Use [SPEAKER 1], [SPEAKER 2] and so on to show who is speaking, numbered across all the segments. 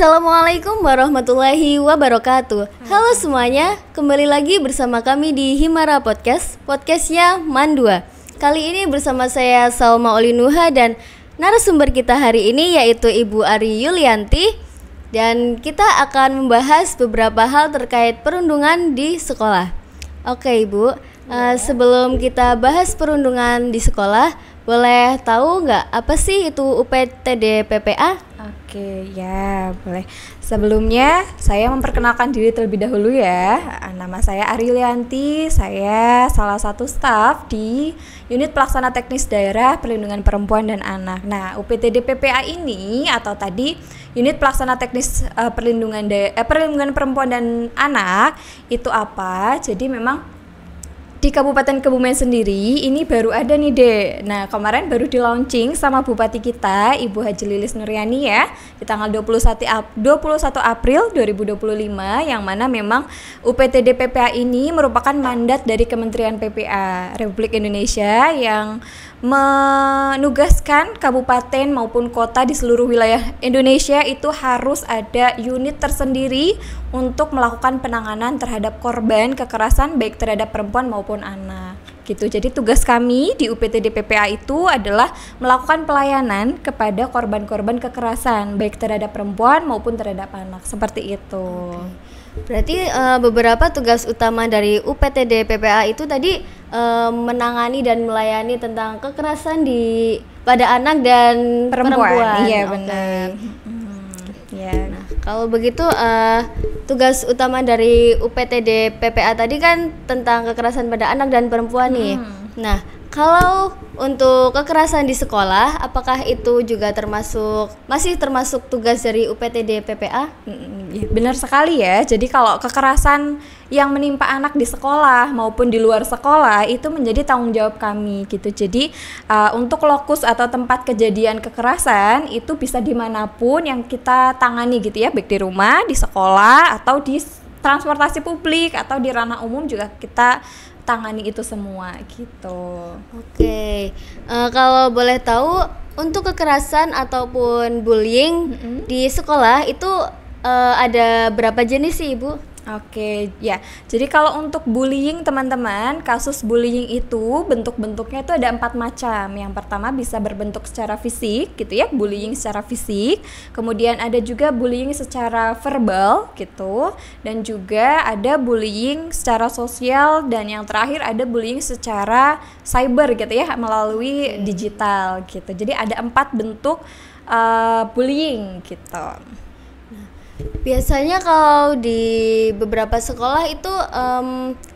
[SPEAKER 1] Assalamualaikum warahmatullahi wabarakatuh. Halo semuanya, kembali lagi bersama kami di Himara Podcast, podcastnya Mandua. Kali ini bersama saya Salma Olinuha dan narasumber kita hari ini yaitu Ibu Ari Yulianti. Dan kita akan membahas beberapa hal terkait perundungan di sekolah. Oke Ibu, sebelum kita bahas perundungan di sekolah, boleh tahu nggak apa sih itu UPTD PPA?
[SPEAKER 2] Oke, ya boleh. Sebelumnya saya memperkenalkan diri terlebih dahulu ya. Nama saya Ari Yulianti, saya salah satu staf di Unit Pelaksana Teknis Daerah Perlindungan Perempuan dan Anak. Nah, UPTD PPA ini atau tadi Unit Pelaksana Teknis Perlindungan Perempuan dan Anak itu apa? Jadi memang di Kabupaten Kebumen sendiri ini baru ada nih Dek. Nah kemarin baru di launching sama Bupati kita Ibu Haji Lilis Nuryani ya di tanggal 21 April 2025, yang mana memang UPTD PPA ini merupakan mandat dari Kementerian PPA Republik Indonesia yang menugaskan kabupaten maupun kota di seluruh wilayah Indonesia itu harus ada unit tersendiri untuk melakukan penanganan terhadap korban kekerasan baik terhadap perempuan maupun anak gitu. Jadi tugas kami di UPTD PPA itu adalah melakukan pelayanan kepada korban-korban kekerasan baik terhadap perempuan maupun terhadap anak, seperti itu.
[SPEAKER 1] Berarti beberapa tugas utama dari UPTD PPA itu tadi menangani dan melayani tentang kekerasan pada anak dan perempuan.
[SPEAKER 2] Iya benar. Ya.
[SPEAKER 1] Nah, kalau begitu tugas utama dari UPTD PPA tadi kan tentang kekerasan pada anak dan perempuan nih. Nah, kalau untuk kekerasan di sekolah, apakah itu juga masih termasuk tugas dari UPTD PPA?
[SPEAKER 2] Ya, benar sekali ya. Jadi kalau kekerasan yang menimpa anak di sekolah maupun di luar sekolah itu menjadi tanggung jawab kami gitu. Jadi untuk lokus atau tempat kejadian kekerasan itu bisa dimanapun yang kita tangani gitu ya, baik di rumah, di sekolah, atau di transportasi publik, atau di ranah umum juga kita tangani itu semua gitu.
[SPEAKER 1] Oke, kalau boleh tahu untuk kekerasan ataupun bullying di sekolah itu ada berapa jenis sih Ibu?
[SPEAKER 2] Oke, ya. Jadi kalau untuk bullying teman-teman, kasus bullying itu bentuk-bentuknya itu ada 4 macam. Yang pertama bisa berbentuk secara fisik gitu ya, bullying secara fisik. Kemudian ada juga bullying secara verbal gitu. Dan juga ada bullying secara sosial. Dan yang terakhir ada bullying secara cyber gitu ya, melalui digital gitu. Jadi ada 4 bentuk bullying gitu.
[SPEAKER 1] Biasanya kalau di beberapa sekolah itu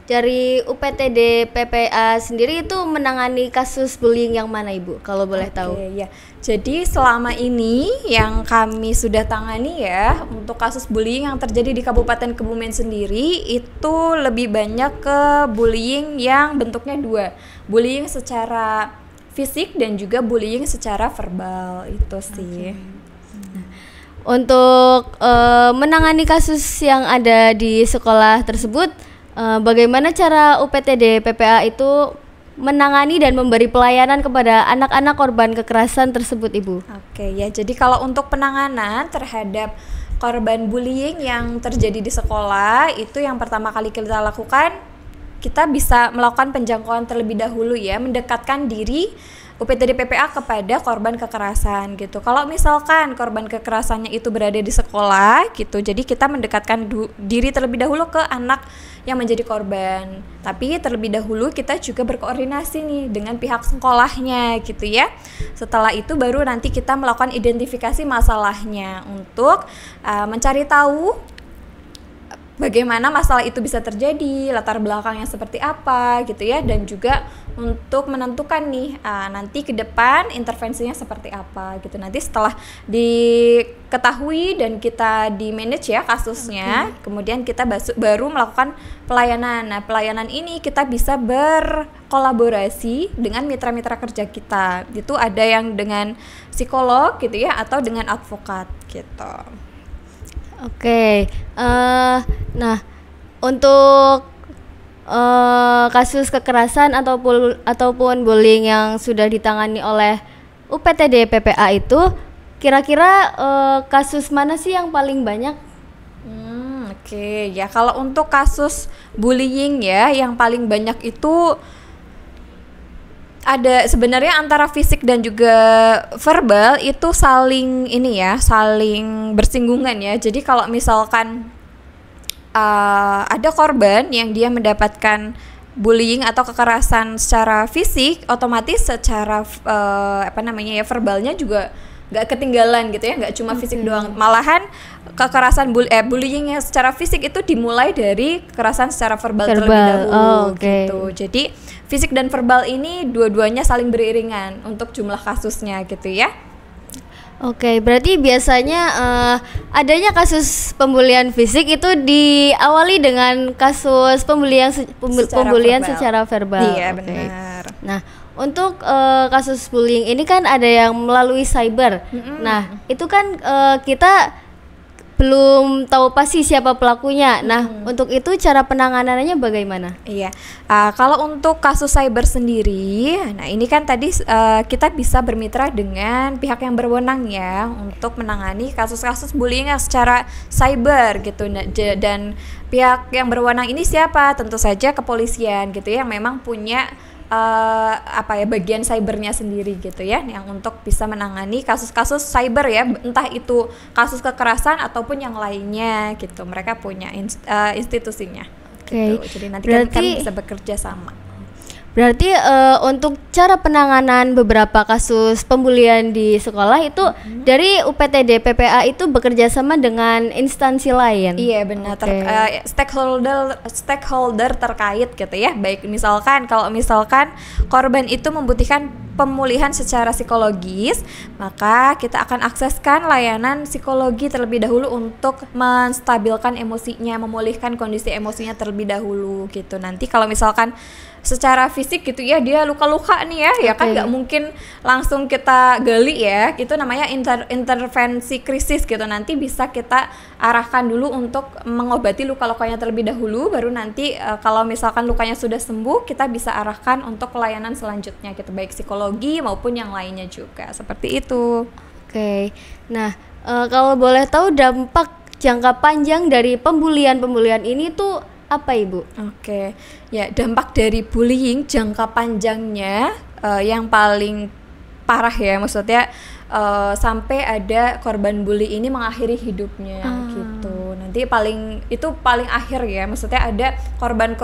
[SPEAKER 1] dari UPTD PPA sendiri itu menangani kasus bullying yang mana Ibu, kalau boleh tahu?
[SPEAKER 2] Ya. Jadi selama ini yang kami sudah tangani ya untuk kasus bullying yang terjadi di Kabupaten Kebumen sendiri itu lebih banyak ke bullying yang bentuknya 2, bullying secara fisik dan juga bullying secara verbal itu sih.
[SPEAKER 1] Untuk menangani kasus yang ada di sekolah tersebut, bagaimana cara UPTD PPA itu menangani dan memberi pelayanan kepada anak-anak korban kekerasan tersebut Ibu?
[SPEAKER 2] Oke ya, jadi kalau untuk penanganan terhadap korban bullying yang terjadi di sekolah, itu yang pertama kali kita lakukan, kita bisa melakukan penjangkauan terlebih dahulu ya, mendekatkan diri UPTD PPA kepada korban kekerasan gitu. Kalau misalkan korban kekerasannya itu berada di sekolah gitu, jadi kita mendekatkan diri terlebih dahulu ke anak yang menjadi korban. Tapi terlebih dahulu kita juga berkoordinasi nih dengan pihak sekolahnya gitu ya. Setelah itu baru nanti kita melakukan identifikasi masalahnya untuk mencari tahu bagaimana masalah itu bisa terjadi, latar belakangnya seperti apa gitu ya, dan juga untuk menentukan nih nanti ke depan intervensinya seperti apa gitu. Nanti setelah diketahui dan kita di manage ya kasusnya, kemudian kita baru melakukan pelayanan. Nah pelayanan ini kita bisa berkolaborasi dengan mitra-mitra kerja kita. Itu ada yang dengan psikolog gitu ya, atau dengan advokat gitu.
[SPEAKER 1] Oke, nah untuk kasus kekerasan ataupun bullying yang sudah ditangani oleh UPTD PPA itu kira-kira kasus mana sih yang paling banyak?
[SPEAKER 2] Oke, ya kalau untuk kasus bullying ya, yang paling banyak itu ada sebenarnya antara fisik dan juga verbal itu saling ini ya, saling bersinggungan ya. Jadi kalau misalkan ada korban yang dia mendapatkan bullying atau kekerasan secara fisik, otomatis secara verbalnya juga nggak ketinggalan gitu ya, nggak cuma fisik doang. Malahan kekerasan bullying yang secara fisik itu dimulai dari kekerasan secara verbal terlebih dahulu gitu. Jadi fisik dan verbal ini dua-duanya saling beriringan untuk jumlah kasusnya gitu ya.
[SPEAKER 1] Oke, berarti biasanya adanya kasus pembulian fisik itu diawali dengan kasus pembulian secara verbal.
[SPEAKER 2] Iya, benar.
[SPEAKER 1] Nah, untuk kasus bullying ini kan ada yang melalui cyber. Nah, itu kan kita belum tahu pasti siapa pelakunya. Nah, untuk itu cara penanganannya bagaimana?
[SPEAKER 2] Iya, kalau untuk kasus cyber sendiri, nah ini kan tadi kita bisa bermitra dengan pihak yang berwenang ya untuk menangani kasus-kasus bullying secara cyber gitu. Dan pihak yang berwenang ini siapa? Tentu saja kepolisian gitu ya, yang memang punya bagian cybernya sendiri gitu ya, yang untuk bisa menangani kasus-kasus cyber ya, entah itu kasus kekerasan ataupun yang lainnya gitu. Mereka punya institusinya. Gitu. Jadi nanti kami bisa bekerja sama.
[SPEAKER 1] Berarti untuk cara penanganan beberapa kasus pembulian di sekolah itu dari UPTD PPA itu bekerja sama dengan instansi lain.
[SPEAKER 2] Iya benar, stakeholder terkait gitu ya. Baik misalkan kalau misalkan korban itu membutuhkan pemulihan secara psikologis, maka kita akan akseskan layanan psikologi terlebih dahulu untuk menstabilkan emosinya, memulihkan kondisi emosinya terlebih dahulu gitu. Nanti kalau misalkan secara fisik gitu ya, dia luka-luka nih ya, ya kan nggak mungkin langsung kita gali ya, itu namanya intervensi krisis gitu. Nanti bisa kita arahkan dulu untuk mengobati luka-lukanya terlebih dahulu, baru nanti kalau misalkan lukanya sudah sembuh, kita bisa arahkan untuk pelayanan selanjutnya gitu, baik psikologi maupun yang lainnya juga, seperti itu.
[SPEAKER 1] Oke, nah kalau boleh tahu dampak jangka panjang dari pembulian ini tuh apa Ibu?
[SPEAKER 2] Oke, ya dampak dari bullying jangka panjangnya yang paling parah ya, maksudnya sampai ada korban bully ini mengakhiri hidupnya gitu. Nanti paling akhir ya, maksudnya ada korban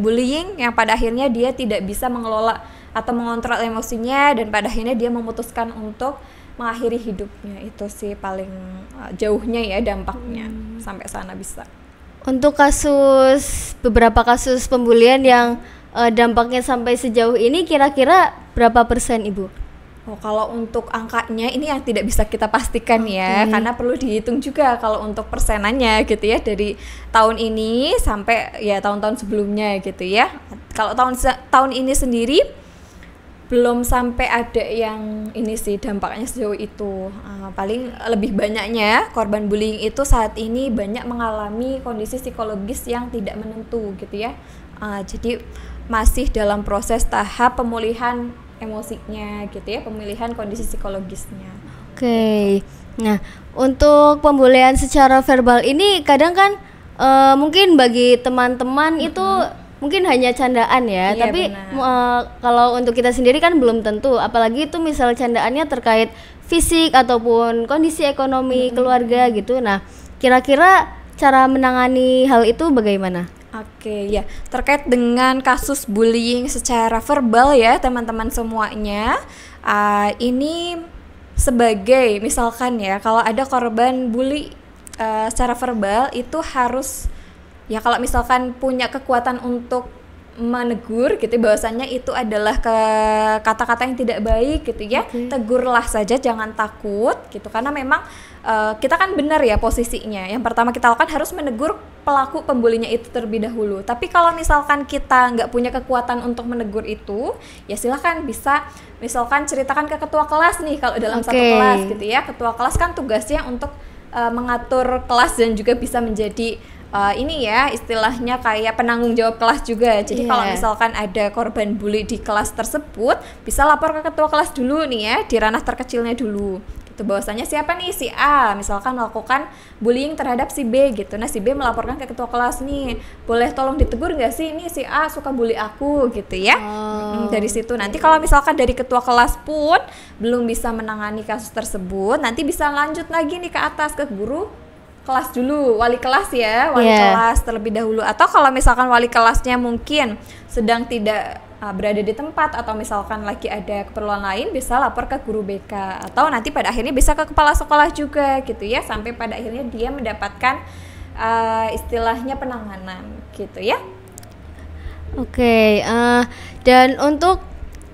[SPEAKER 2] bullying yang pada akhirnya dia tidak bisa mengelola atau mengontrol emosinya, dan pada akhirnya dia memutuskan untuk mengakhiri hidupnya. Itu sih paling jauhnya ya dampaknya sampai sana bisa.
[SPEAKER 1] Untuk beberapa kasus pembulian yang dampaknya sampai sejauh ini kira-kira berapa persen Ibu?
[SPEAKER 2] Oh, kalau untuk angkanya ini yang tidak bisa kita pastikan ya, karena perlu dihitung juga kalau untuk persenannya gitu ya, dari tahun ini sampai ya tahun-tahun sebelumnya gitu ya. Kalau tahun ini sendiri belum sampai ada yang ini sih dampaknya sejauh itu. Paling lebih banyaknya korban bullying itu saat ini banyak mengalami kondisi psikologis yang tidak menentu gitu ya. Jadi masih dalam proses tahap pemulihan emosinya gitu ya, pemulihan kondisi psikologisnya.
[SPEAKER 1] Oke. Nah, untuk pembulian secara verbal ini kadang kan mungkin bagi teman-teman itu mungkin hanya candaan ya,
[SPEAKER 2] iya,
[SPEAKER 1] tapi kalau untuk kita sendiri kan belum tentu, apalagi itu misal candaannya terkait fisik ataupun kondisi ekonomi keluarga gitu. Nah, kira-kira cara menangani hal itu bagaimana?
[SPEAKER 2] Oke, ya terkait dengan kasus bullying secara verbal ya teman-teman semuanya, ini sebagai misalkan ya, kalau ada korban bully secara verbal itu harus ya, kalau misalkan punya kekuatan untuk menegur gitu, bahwasannya itu adalah kata-kata yang tidak baik gitu ya, tegurlah saja, jangan takut gitu, karena memang kita kan benar ya posisinya. Yang pertama kita lakukan harus menegur pelaku pembulinya itu terlebih dahulu. Tapi kalau misalkan kita nggak punya kekuatan untuk menegur itu, ya silakan bisa misalkan ceritakan ke ketua kelas nih, kalau dalam satu kelas gitu ya. Ketua kelas kan tugasnya untuk mengatur kelas dan juga bisa menjadi ini ya istilahnya kayak penanggung jawab kelas juga. Jadi kalau misalkan ada korban bully di kelas tersebut, bisa lapor ke ketua kelas dulu nih ya, di ranah terkecilnya dulu gitu. Bahwasanya siapa nih, si A misalkan melakukan bullying terhadap si B gitu. Nah si B melaporkan ke ketua kelas nih, boleh tolong ditegur nggak sih, ini si A suka bully aku gitu ya. Dari situ nanti kalau misalkan dari ketua kelas pun belum bisa menangani kasus tersebut, nanti bisa lanjut lagi nih ke atas, ke guru kelas dulu, wali kelas ya, wali kelas terlebih dahulu. Atau kalau misalkan wali kelasnya mungkin sedang tidak berada di tempat atau misalkan lagi ada keperluan lain, bisa lapor ke guru BK atau nanti pada akhirnya bisa ke kepala sekolah juga gitu ya, sampai pada akhirnya dia mendapatkan istilahnya penanganan gitu ya.
[SPEAKER 1] Oke, dan untuk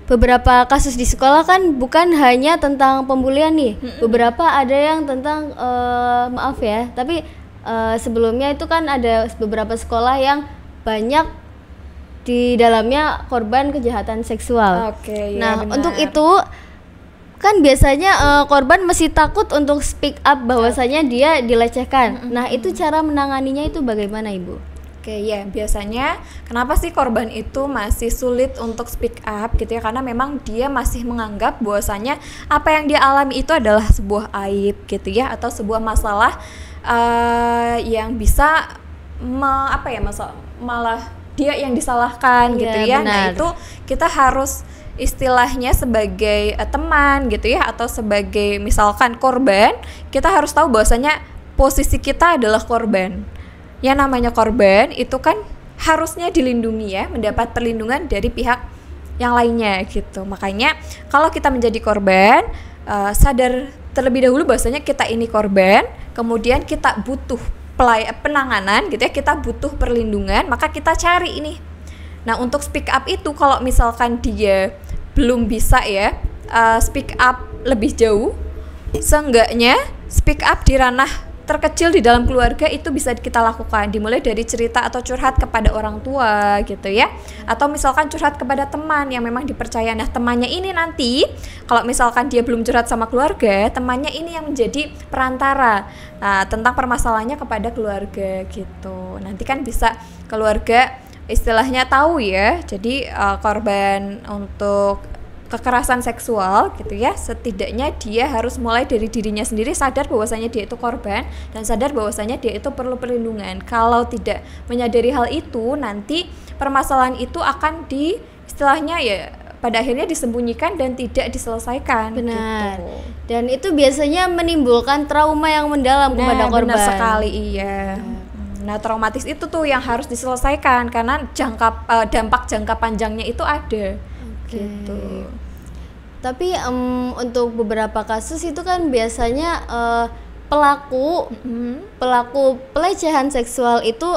[SPEAKER 1] beberapa kasus di sekolah kan bukan hanya tentang pembulian nih, beberapa ada yang tentang maaf ya, tapi sebelumnya itu kan ada beberapa sekolah yang banyak di dalamnya korban kejahatan seksual. Nah, benar. Untuk itu kan biasanya korban masih takut untuk speak up bahwasanya dia dilecehkan. Nah, itu cara menanganinya itu bagaimana, Ibu?
[SPEAKER 2] Ya, biasanya kenapa sih korban itu masih sulit untuk speak up gitu ya, karena memang dia masih menganggap bahwasanya apa yang dia alami itu adalah sebuah aib gitu ya, atau sebuah masalah yang bisa malah dia yang disalahkan gitu ya. Benar. Nah itu kita harus istilahnya sebagai teman gitu ya, atau sebagai misalkan korban, kita harus tahu bahwasanya posisi kita adalah korban. Yang namanya korban itu kan harusnya dilindungi ya, mendapat perlindungan dari pihak yang lainnya gitu. Makanya kalau kita menjadi korban, sadar terlebih dahulu bahwasanya kita ini korban, kemudian kita butuh penanganan gitu ya, kita butuh perlindungan, maka kita cari ini. Nah untuk speak up itu kalau misalkan dia belum bisa ya speak up lebih jauh, seenggaknya speak up di ranah terkecil di dalam keluarga itu bisa kita lakukan, dimulai dari cerita atau curhat kepada orang tua gitu ya, atau misalkan curhat kepada teman yang memang dipercaya. Nah temannya ini nanti kalau misalkan dia belum curhat sama keluarga, temannya ini yang menjadi perantara tentang permasalahannya kepada keluarga gitu. Nanti kan bisa keluarga istilahnya tahu ya, jadi korban untuk kekerasan seksual gitu ya, setidaknya dia harus mulai dari dirinya sendiri, sadar bahwasanya dia itu korban dan sadar bahwasanya dia itu perlu perlindungan. Kalau tidak menyadari hal itu, nanti permasalahan itu akan istilahnya ya pada akhirnya disembunyikan dan tidak diselesaikan.
[SPEAKER 1] Benar. Gitu. Dan itu biasanya menimbulkan trauma yang mendalam kepada korban.
[SPEAKER 2] Benar sekali, iya. Nah traumatis itu tuh yang harus diselesaikan karena dampak jangka panjangnya itu ada. Gitu.
[SPEAKER 1] Tapi untuk beberapa kasus itu kan biasanya pelaku pelecehan seksual itu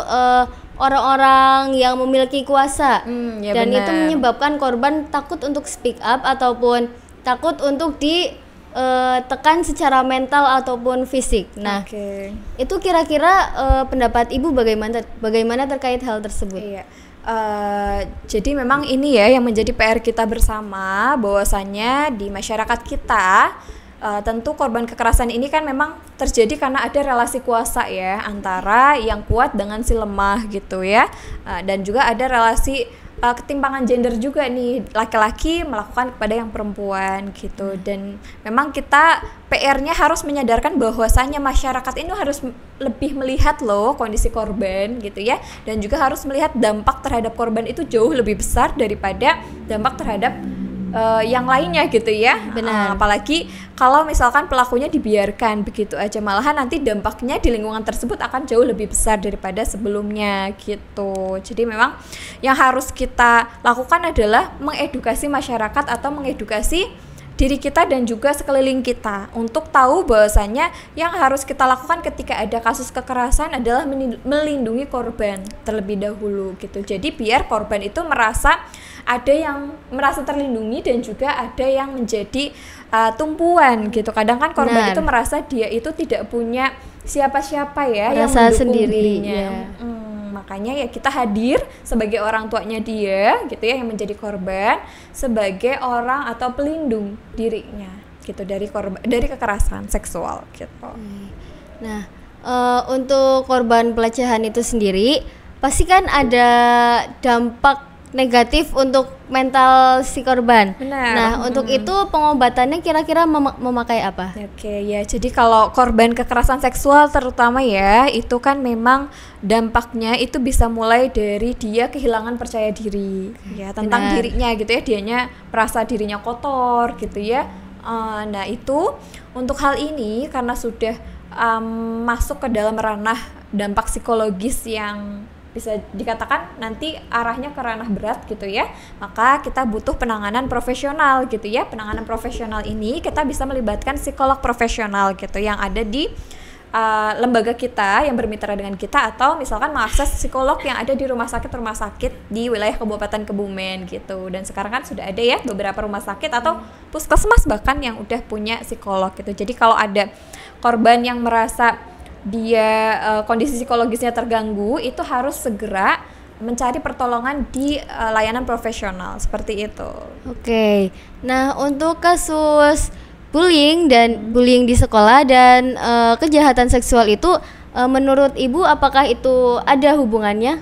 [SPEAKER 1] orang-orang yang memiliki kuasa, dan benar. Itu menyebabkan korban takut untuk speak up ataupun takut untuk ditekan secara mental ataupun fisik. Nah, itu kira-kira pendapat Ibu bagaimana terkait hal tersebut?
[SPEAKER 2] Iya. Jadi memang ini ya yang menjadi PR kita bersama, bahwasannya di masyarakat kita tentu korban kekerasan ini kan memang terjadi karena ada relasi kuasa ya, antara yang kuat dengan si lemah gitu ya, dan juga ada relasi ketimpangan gender juga nih, laki-laki melakukan kepada yang perempuan gitu. Dan memang kita PR-nya harus menyadarkan bahwasannya masyarakat ini harus lebih melihat loh kondisi korban gitu ya, dan juga harus melihat dampak terhadap korban itu jauh lebih besar daripada dampak terhadap yang lainnya gitu ya.
[SPEAKER 1] Benar.
[SPEAKER 2] Apalagi kalau misalkan pelakunya dibiarkan begitu aja, malahan nanti dampaknya di lingkungan tersebut akan jauh lebih besar daripada sebelumnya gitu. Jadi memang yang harus kita lakukan adalah mengedukasi masyarakat atau mengedukasi diri kita dan juga sekeliling kita untuk tahu bahwasannya yang harus kita lakukan ketika ada kasus kekerasan adalah melindungi korban terlebih dahulu gitu. Jadi biar korban itu merasa ada yang merasa terlindungi dan juga ada yang menjadi tumpuan gitu. Kadang kan korban itu merasa dia itu tidak punya siapa-siapa ya yang mendukung dirinya. Makanya ya kita hadir sebagai orang tuanya dia gitu ya, yang menjadi korban, sebagai orang atau pelindung dirinya gitu dari kekerasan seksual gitu.
[SPEAKER 1] Nah, untuk korban pelecehan itu sendiri pasti kan ada dampak negatif untuk mental si korban.
[SPEAKER 2] Benar.
[SPEAKER 1] Nah, untuk itu pengobatannya kira-kira memakai apa?
[SPEAKER 2] Oke, ya. Jadi kalau korban kekerasan seksual terutama ya, itu kan memang dampaknya itu bisa mulai dari dia kehilangan percaya diri, ya, tentang dirinya gitu ya. Dianya merasa dirinya kotor gitu ya. Nah, itu untuk hal ini karena sudah masuk ke dalam ranah dampak psikologis yang bisa dikatakan nanti arahnya ke ranah berat gitu ya, maka kita butuh penanganan profesional gitu ya. Penanganan profesional ini kita bisa melibatkan psikolog profesional gitu yang ada di lembaga kita yang bermitra dengan kita, atau misalkan mengakses psikolog yang ada di rumah sakit di wilayah Kabupaten Kebumen gitu. Dan sekarang kan sudah ada ya beberapa rumah sakit atau puskesmas bahkan yang udah punya psikolog gitu. Jadi kalau ada korban yang merasa dia kondisi psikologisnya terganggu, itu harus segera mencari pertolongan di layanan profesional seperti itu.
[SPEAKER 1] Oke. Nah, untuk kasus bullying di sekolah dan kejahatan seksual itu menurut Ibu apakah itu ada hubungannya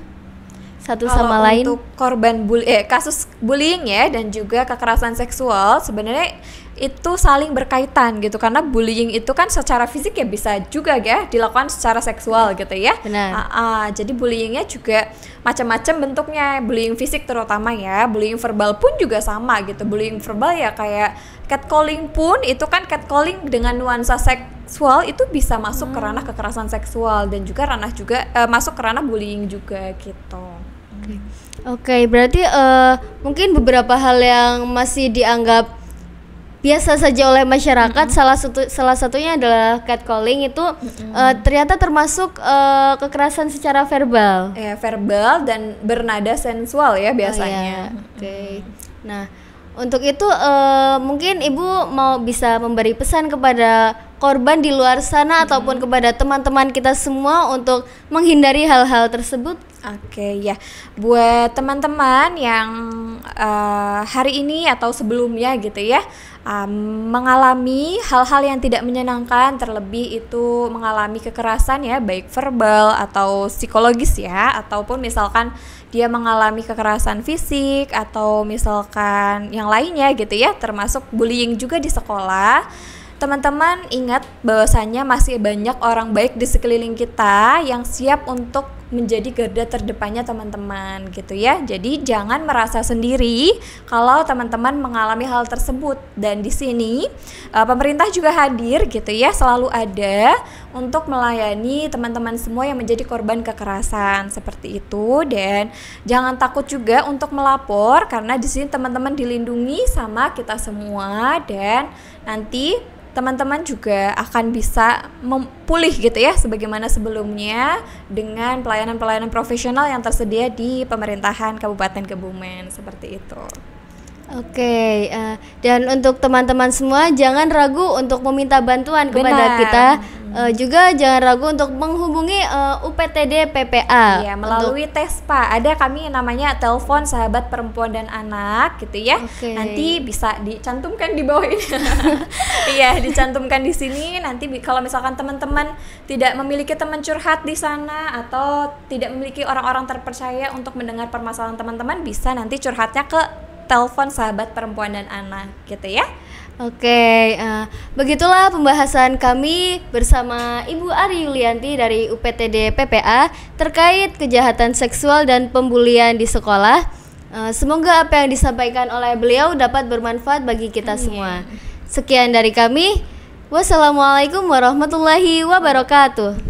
[SPEAKER 1] satu sama lain?
[SPEAKER 2] Untuk korban kasus bullying ya dan juga kekerasan seksual sebenarnya itu saling berkaitan gitu, karena bullying itu kan secara fisik ya bisa juga ya dilakukan secara seksual gitu ya.
[SPEAKER 1] Benar.
[SPEAKER 2] Jadi bullyingnya juga macam-macam bentuknya, bullying fisik terutama ya, bullying verbal pun juga sama gitu. Bullying verbal ya kayak catcalling pun itu kan catcalling dengan nuansa seksual itu bisa masuk ke ranah kekerasan seksual dan juga masuk ke ranah bullying juga gitu.
[SPEAKER 1] Oke, berarti mungkin beberapa hal yang masih dianggap biasa saja oleh masyarakat, salah satunya adalah catcalling itu ternyata termasuk kekerasan secara verbal.
[SPEAKER 2] Ya, verbal dan bernada sensual ya biasanya.
[SPEAKER 1] Oke. Nah, untuk itu mungkin Ibu mau bisa memberi pesan kepada korban di luar sana ataupun kepada teman-teman kita semua untuk menghindari hal-hal tersebut.
[SPEAKER 2] Oke, ya, buat teman-teman yang hari ini atau sebelumnya gitu ya mengalami hal-hal yang tidak menyenangkan, terlebih itu mengalami kekerasan ya, baik verbal atau psikologis ya, ataupun misalkan dia mengalami kekerasan fisik atau misalkan yang lainnya gitu ya, termasuk bullying juga di sekolah. Teman-teman ingat bahwasannya masih banyak orang baik di sekeliling kita yang siap untuk menjadi garda terdepannya teman-teman gitu ya. Jadi jangan merasa sendiri kalau teman-teman mengalami hal tersebut, dan di sini pemerintah juga hadir gitu ya, selalu ada untuk melayani teman-teman semua yang menjadi korban kekerasan seperti itu. Dan jangan takut juga untuk melapor karena di sini teman-teman dilindungi sama kita semua, dan nanti teman-teman juga akan bisa pulih gitu ya sebagaimana sebelumnya dengan pelayanan-pelayanan profesional yang tersedia di pemerintahan Kabupaten Kebumen seperti itu.
[SPEAKER 1] Oke, dan untuk teman-teman semua jangan ragu untuk meminta bantuan kepada kita. Juga jangan ragu untuk menghubungi UPTD PPA.
[SPEAKER 2] Iya, melalui TESPA. Ada kami yang namanya telepon sahabat perempuan dan anak gitu ya. Nanti bisa dicantumkan di bawah ini. Iya, dicantumkan di sini. Nanti kalau misalkan teman-teman tidak memiliki teman curhat di sana atau tidak memiliki orang-orang terpercaya untuk mendengar permasalahan teman-teman, bisa nanti curhatnya ke telepon sahabat perempuan dan anak gitu ya.
[SPEAKER 1] Oke, begitulah pembahasan kami bersama Ibu Ari Yulianti dari UPTD PPA terkait kejahatan seksual dan pembulian di sekolah. Semoga apa yang disampaikan oleh beliau dapat bermanfaat bagi kita semua. Sekian dari kami. Wassalamualaikum warahmatullahi wabarakatuh.